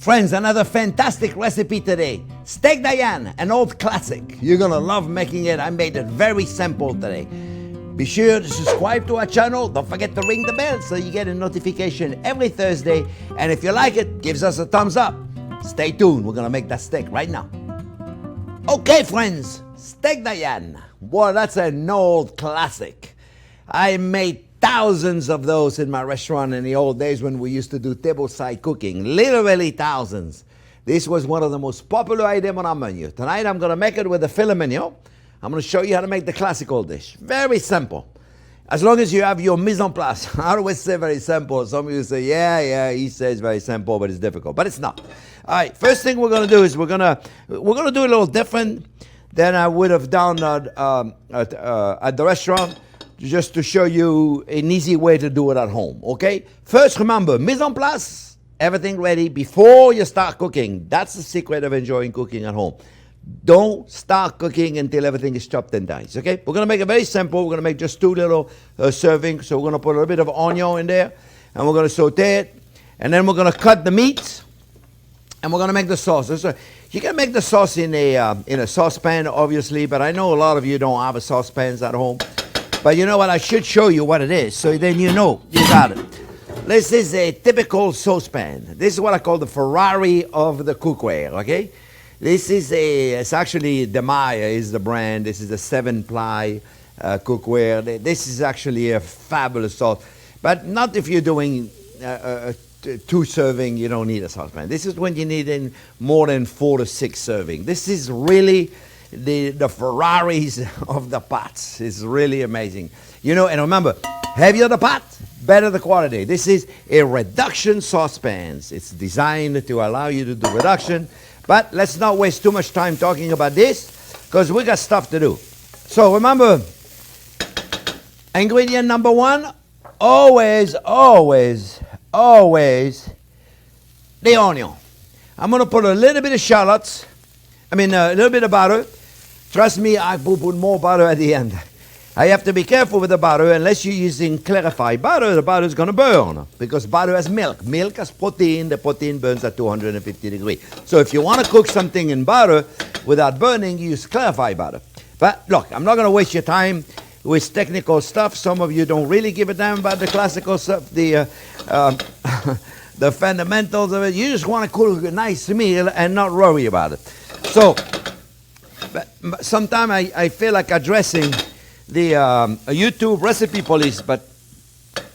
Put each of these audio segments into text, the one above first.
Friends, another fantastic recipe today. Steak Diane, an old classic. You're gonna love making it. I made it very simple today. Be sure to subscribe to our channel. Don't forget to ring the bell so you get a notification every Thursday. And if you like it, give us a thumbs up. Stay tuned. We're gonna make that steak right now. Okay, friends, Steak Diane. Boy, that's an old classic. I made thousands of those in my restaurant in the old days when we used to do tableside cooking. Literally thousands. This was one of the most popular items on our menu. Tonight I'm going to make it with a filet mignon. I'm going to show you how to make the classical dish. Very simple. As long as you have your mise en place. I always say very simple. Some of you say, yeah, he says very simple, but it's difficult. But it's not. All right, first thing we're going to do is we're going to do it a little different than I would have done at the restaurant, just to show you an easy way to do it at home, okay? First, remember, mise en place, everything ready before you start cooking. That's the secret of enjoying cooking at home. Don't start cooking until everything is chopped and diced, okay? We're gonna make it very simple. We're gonna make just two little servings. So we're gonna put a little bit of onion in there, and we're gonna saute it, and then we're gonna cut the meat, and we're gonna make the sauce. So you can make the sauce in a saucepan, obviously, but I know a lot of you don't have a saucepans at home. But you know what? I should show you what it is, so then you know you got it. This is a typical saucepan. This is what I call the Ferrari of the cookware, okay? This is it's actually Demaya is the brand. This is a 7-ply cookware. This is actually a fabulous sauce. But not if you're doing 2 serving, you don't need a saucepan. This is when you need in more than 4 to 6 serving. This is really the Ferraris of the pots. Is really amazing. You know, and remember, heavier the pot, better the quality. This is a reduction saucepan. It's designed to allow you to do reduction. But let's not waste too much time talking about this, because we got stuff to do. So remember, ingredient number 1, always the onion. I'm going to put a little bit of shallots, a little bit of butter. Trust me, I will put more butter at the end. I have to be careful with the butter. Unless you're using clarified butter, the butter is going to burn, because butter has milk. Milk has protein. The protein burns at 250 degrees. So if you want to cook something in butter without burning, use clarified butter. But look, I'm not going to waste your time with technical stuff. Some of you don't really give a damn about the classical stuff, the fundamentals of it. You just want to cook a nice meal and not worry about it. So, but sometimes I feel like addressing the YouTube recipe police, but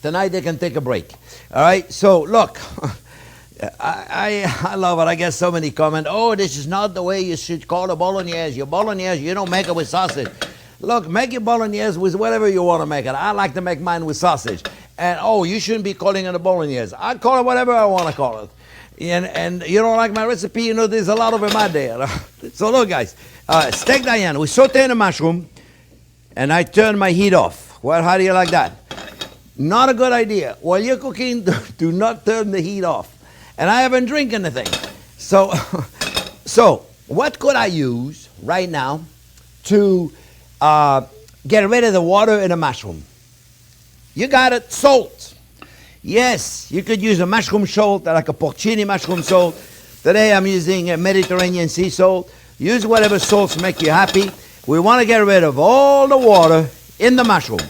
tonight they can take a break. All right, so look, I love it. I get so many comments. Oh, this is not the way you should call a bolognese. Your bolognese, you don't make it with sausage. Look, make your bolognese with whatever you want to make it. I like to make mine with sausage. And oh, you shouldn't be calling it a bolognese. I call it whatever I want to call it. And you don't like my recipe, you know there's a lot of them out there. So look, guys, Steak Diane, we saute the mushroom, and I turn my heat off. Well, how do you like that? Not a good idea. While you're cooking, do not turn the heat off. And I haven't drank anything. So what could I use right now to get rid of the water in a mushroom? You got it, salt. Yes, you could use a mushroom salt, like a porcini mushroom salt. Today I'm using a Mediterranean sea salt. Use whatever salts make you happy. We want to get rid of all the water in the mushroom.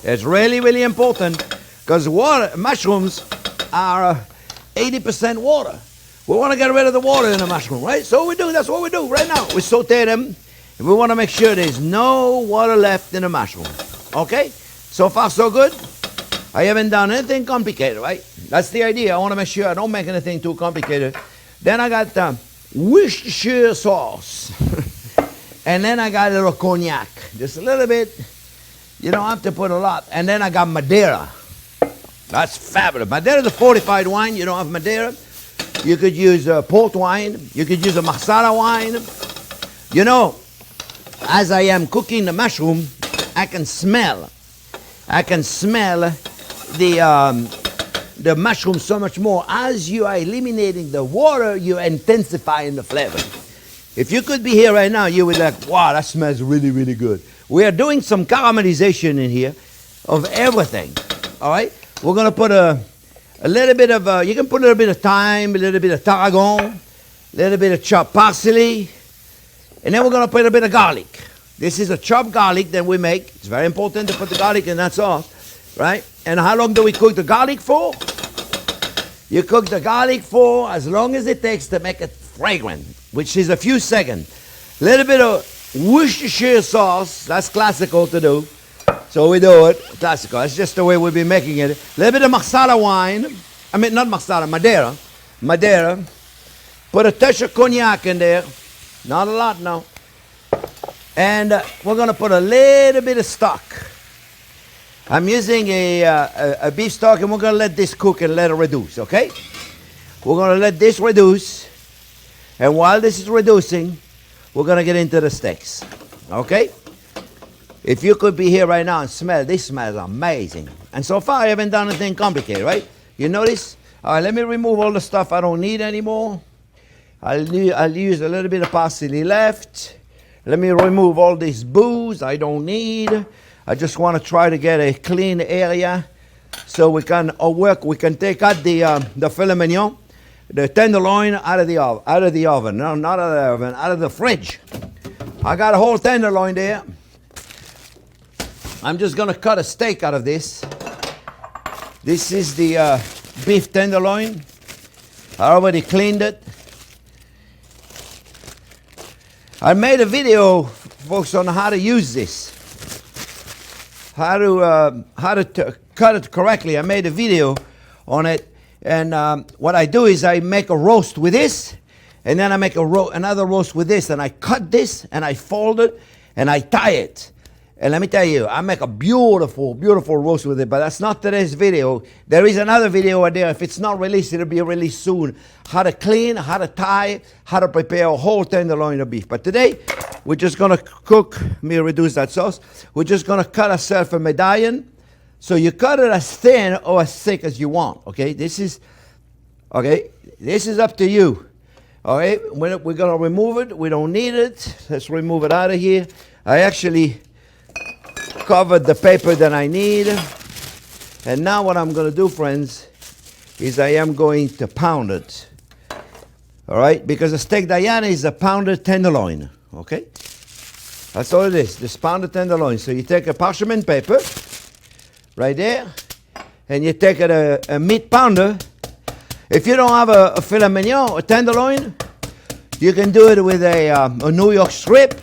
It's really, really important, because mushrooms are 80% water. We want to get rid of the water in the mushroom, right? So that's what we do right now. We saute them, and we want to make sure there's no water left in the mushroom. Okay? So far, so good. I haven't done anything complicated, right? That's the idea. I want to make sure I don't make anything too complicated. Then I got Worcestershire sauce. And then I got a little cognac. Just a little bit. You don't have to put a lot. And then I got Madeira. That's fabulous. Madeira is a fortified wine. You don't have Madeira. You could use port wine. You could use a Marsala wine. You know, as I am cooking the mushroom, I can smell the mushroom so much more. As you are eliminating the water, you're intensifying the flavor. If you could be here right now, you would like, wow, that smells really, really good. We are doing some caramelization in here of everything. All right? We're going to put a a little bit of, you can put a little bit of thyme, a little bit of tarragon, a little bit of chopped parsley, and then we're going to put a bit of garlic. This is a chopped garlic that we make. It's very important to put the garlic in that sauce, right? And how long do we cook the garlic for? You cook the garlic for as long as it takes to make it fragrant, which is a few seconds. A little bit of Worcestershire sauce, that's classical to do. So we do it, classical. That's just the way we'll be making it. A little bit of Marsala wine. I mean, not Marsala, Madeira. Madeira. Put a touch of cognac in there. Not a lot, no. And we're going to put a little bit of stock. I'm using a beef stock, and we're going to let this cook and let it reduce, okay? We're going to let this reduce. And while this is reducing, we're going to get into the steaks, okay? If you could be here right now and smell, this smells amazing. And so far, I haven't done anything complicated, right? You notice? All right, let me remove all the stuff I don't need anymore. I'll use a little bit of parsley left. Let me remove all this booze I don't need. I just want to try to get a clean area so we can we can take out the filet mignon, the tenderloin out of the oven. No, not out of the oven, out of the fridge. I got a whole tenderloin there. I'm just going to cut a steak out of this. This is the beef tenderloin. I already cleaned it. I made a video, folks, on how to use this. How to cut it correctly. I made a video on it. And what I do is I make a roast with this. And then I make another roast with this. And I cut this and I fold it and I tie it. And let me tell you, I make a beautiful, beautiful roast with it, but that's not today's video. There is another video out there. If it's not released, it'll be released soon. How to clean, how to tie, how to prepare a whole tenderloin of beef. But today, we're just going to cook, let me reduce that sauce. We're just going to cut ourselves a medallion. So you cut it as thin or as thick as you want, okay? This is up to you. All right, we're going to remove it. We don't need it. Let's remove it out of here. I actually covered the paper that I need. And now what I'm going to do, friends, is I am going to pound it. All right, because a steak Diane is a pounded tenderloin, okay? That's all it is, this pounded tenderloin. So you take a parchment paper, right there, and you take a meat pounder. If you don't have a filet mignon, a tenderloin, you can do it with a New York strip,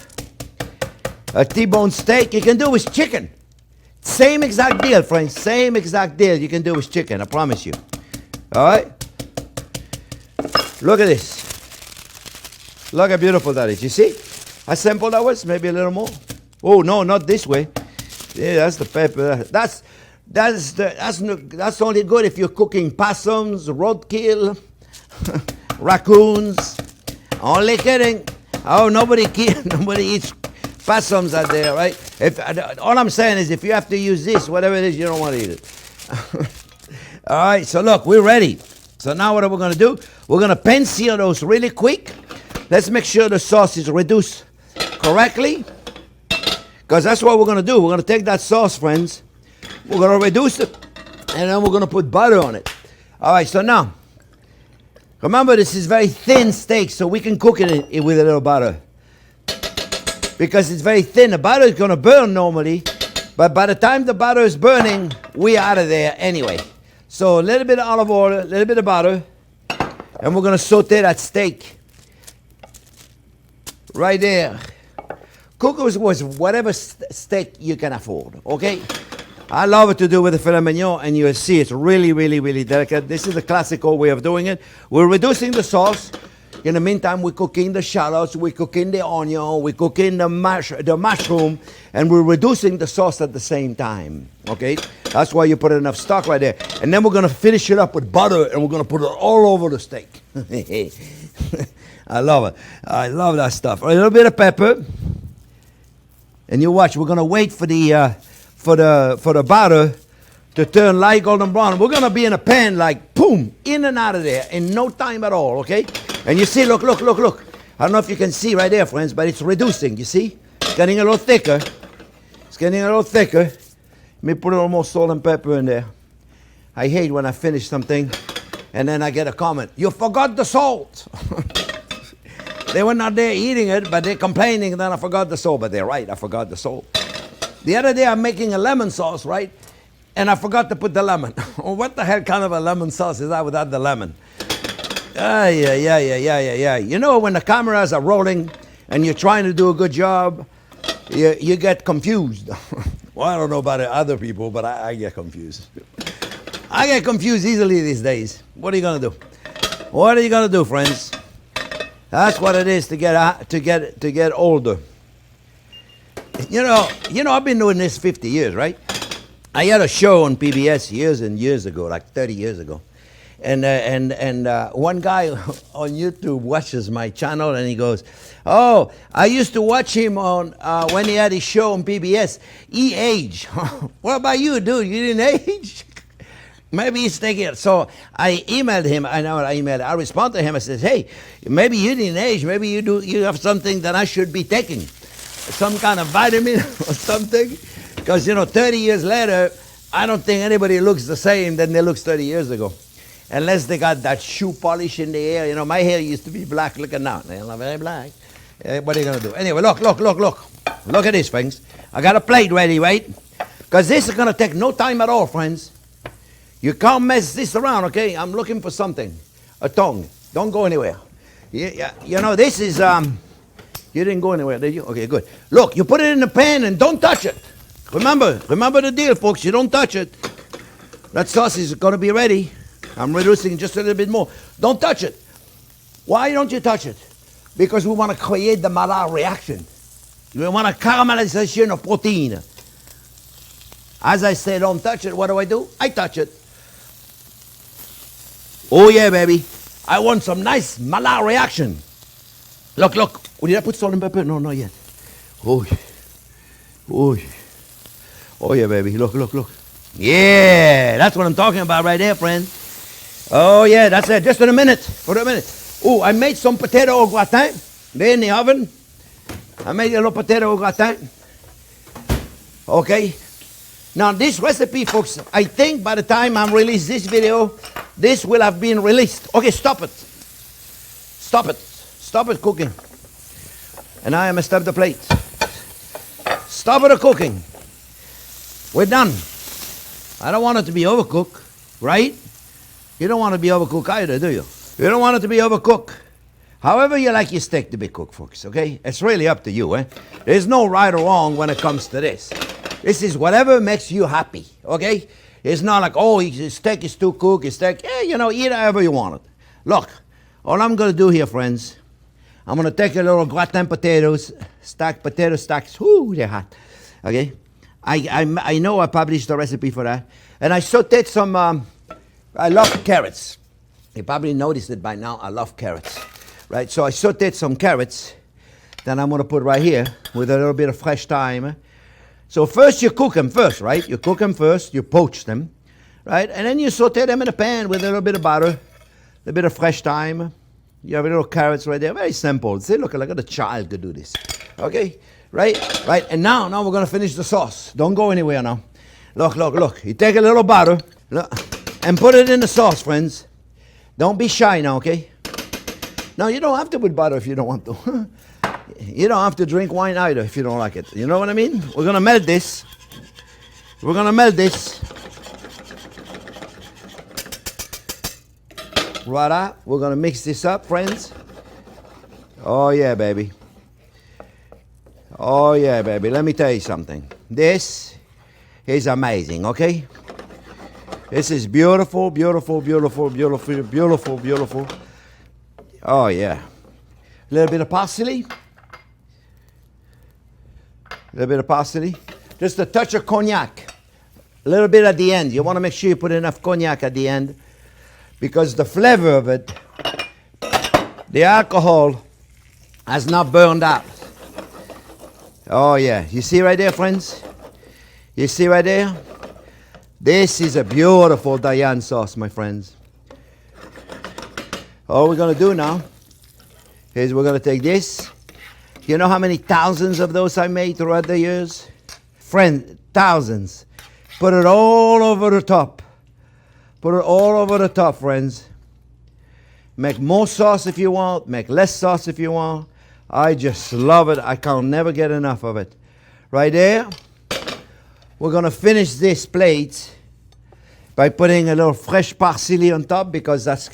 a T-bone steak. You can do it with chicken. Same exact deal, friends. Same exact deal you can do with chicken, I promise you. All right? Look at this. Look how beautiful that is. You see how simple that was? Maybe a little more. Oh, no, not this way. Yeah, that's the pepper. That's only good if you're cooking possums, roadkill, raccoons. Only kidding. Oh, nobody eats possums out there, right? All I'm saying is if you have to use this, whatever it is, you don't want to eat it. All right, so look, we're ready. So now what are we going to do? We're going to pan sear those really quick. Let's make sure the sauce is reduced correctly, because that's what we're going to do. We're going to take that sauce, friends. We're going to reduce it, and then we're going to put butter on it. All right, so now, remember this is very thin steak, so we can cook it with a little butter. Because it's very thin. The butter is going to burn normally, but by the time the butter is burning, we're out of there anyway. So a little bit of olive oil, a little bit of butter, and we're going to saute that steak right there. Cook it with whatever steak you can afford, okay? I love it to do with the filet mignon, and you'll see it's really, really, really delicate. This is the classical way of doing it. We're reducing the sauce. In the meantime, we're cooking the shallots, we're cooking the onion, we're cooking the mushroom, and we're reducing the sauce at the same time, okay? That's why you put enough stock right there. And then we're going to finish it up with butter, and we're going to put it all over the steak. I love it. I love that stuff. A little bit of pepper. And you watch, we're going to wait for the butter to turn light golden brown. We're going to be in a pan like, boom, in and out of there in no time at all, okay? And you see, look. I don't know if you can see right there, friends, but it's reducing, you see? It's getting a little thicker. Let me put a little more salt and pepper in there. I hate when I finish something and then I get a comment, you forgot the salt. They were not there eating it, but they're complaining, and then I forgot the salt. But they're right, I forgot the salt. The other day I'm making a lemon sauce, right? And I forgot to put the lemon. Oh, what the hell kind of a lemon sauce is that without the lemon? Yeah. You know, when the cameras are rolling and you're trying to do a good job, you get confused. Well, I don't know about other people, but I get confused. I get confused easily these days. What are you gonna do? What are you gonna do, friends? That's what it is to get older. You know, I've been doing this 50 years, right? I had a show on PBS years and years ago, like 30 years ago. And one guy on YouTube watches my channel and he goes, oh, I used to watch him on when he had his show on PBS. He aged. What about you, dude? You didn't age? Maybe he's taking it. So I emailed him. I respond to him. I said, hey, maybe you didn't age. Maybe you have something that I should be taking. Some kind of vitamin or something. Because, 30 years later, I don't think anybody looks the same than they looked 30 years ago. Unless they got that shoe polish in the hair. My hair used to be black. Look at now. They're not very black. What are you going to do? Anyway, look. Look at this, friends. I got a plate ready, right? Because this is going to take no time at all, friends. You can't mess this around, okay? I'm looking for something. A tongue. Don't go anywhere. This is, you didn't go anywhere, did you? Okay, good. Look, you put it in the pan and don't touch it. Remember the deal, folks. You don't touch it. That sauce is going to be ready. I'm reducing just a little bit more. Don't touch it. Why don't you touch it? Because we want to create the Maillard reaction. We want a caramelization of protein. As I say, don't touch it. What do? I touch it. Oh, yeah, baby. I want some nice Maillard reaction. Look. Oh, did I put salt and pepper? No, not yet. Oh, yeah, baby. Look. Yeah, that's what I'm talking about right there, friend. Oh, yeah, that's it. Just in a minute. For a minute. Oh, I made some potato au gratin. They're in the oven. I made a little potato au gratin. Okay. Now, this recipe, folks, I think by the time I release this video, this will have been released. Okay, stop it. Stop it cooking. And I am stop the plate. Stop it cooking. We're done. I don't want it to be overcooked, right? You don't want to be overcooked either, do you? You don't want it to be overcooked. However you like your steak to be cooked, folks, okay? It's really up to you, eh? There's no right or wrong when it comes to this. This is whatever makes you happy, okay? It's not like, oh, his steak is too cooked, his steak, eat however you want it. Look, all I'm going to do here, friends, I'm going to take a little gratin potatoes, potato stacks. Whoo, they're hot, okay? I know I published the recipe for that. And I sauteed some, I love carrots. You probably noticed it by now, I love carrots, right? So I sauteed some carrots, then I'm going to put right here with a little bit of fresh thyme. So first you cook them first, right? You cook them first, you poach them, right? And then you saute them in a pan with a little bit of butter, a little bit of fresh thyme. You have a little carrots right there. Very simple. See, look, like a child could do this. Okay? Right? And now we're going to finish the sauce. Don't go anywhere now. Look. You take a little butter and put it in the sauce, friends. Don't be shy now, okay? Now, you don't have to put butter if you don't want to. You don't have to drink wine either if you don't like it. You know what I mean? We're going to melt this. Voila. We're going to mix this up, friends. Oh, yeah, baby. Let me tell you something. This is amazing, okay? This is beautiful. Oh, yeah. A little bit of parsley. Just a touch of cognac. A little bit at the end. You want to make sure you put enough cognac at the end because the flavor of it, the alcohol has not burned out. Oh, yeah. You see right there, friends? You see right there? This is a beautiful Diane sauce, my friends. All we're going to do now is we're going to take this. You know how many thousands of those I made throughout the years? Friends, thousands. Put it all over the top Put it all over the top, friends. Make more sauce if you want. Make less sauce if you want. I just love it. I can never get enough of it. Right there. We're going to finish this plate by putting a little fresh parsley on top because that's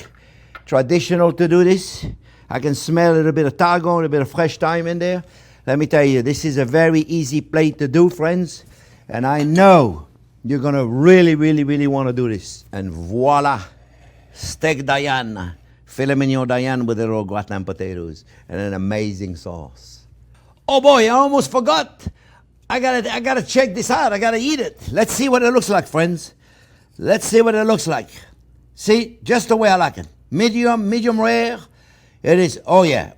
traditional to do this. I can smell a little bit of tarragon, a little bit of fresh thyme in there. Let me tell you, this is a very easy plate to do, friends. And I know you're going to really, really, really want to do this. And voila, Steak Diane, filet mignon Diane with a little gratin potatoes and an amazing sauce. Oh boy, I almost forgot. I gotta check this out. I gotta eat it. Let's see what it looks like, friends. Let's see what it looks like. See, just the way I like it. Medium rare. It is, oh yeah,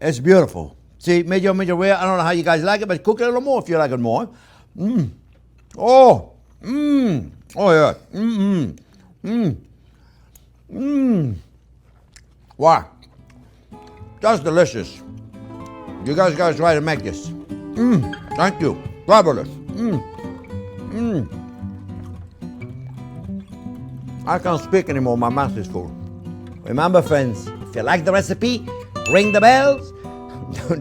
it's beautiful. See, medium rare. I don't know how you guys like it, but cook it a little more if you like it more. Oh yeah. Wow. That's delicious. You guys gotta try to make this. Thank you. Fabulous. I can't speak anymore. My mouth is full. Remember, friends, if you like the recipe, ring the bells.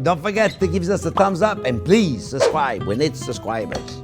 Don't forget to give us a thumbs up and please subscribe. We need subscribers.